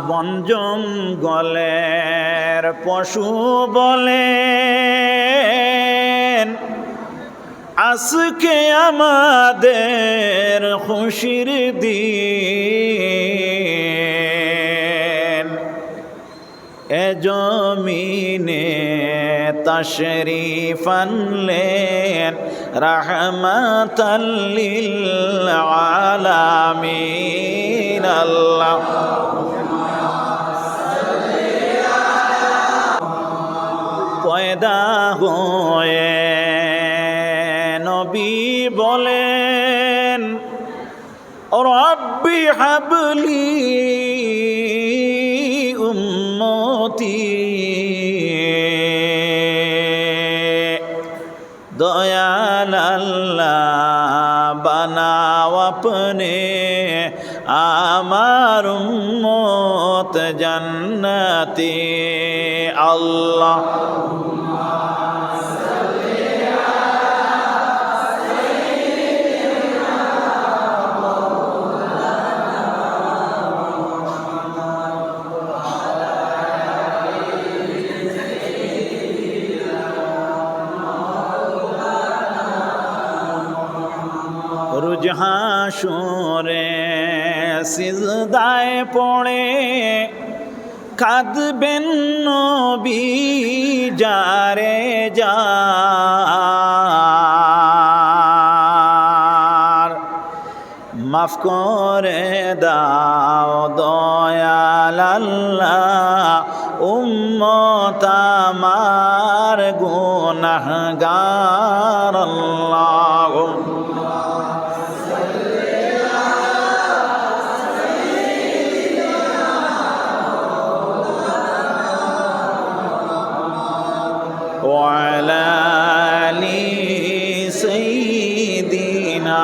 বন জঙ্গলের পশু বলেন আজকে আমাদের খুশির দিন এ জমিনে তাশরীফ আনলেন রাহমাতাল লিল আলামিন আল্লাহ পয়দা হয়ে নবী বলেন রব্বি হাবলি উম্মতি দয়াল আল্লাহ বানাও আপনে আমার উম্মত জান্নাতি আল্লাহ রোজ হাসরে সিজদায় পড়ে কাঁদবেন নবী যারে যার মাফ করে দাও দয়াল আল্লাহ উম্মত আমার গুনাহগার আল্লাহ وعلى آل سيدنا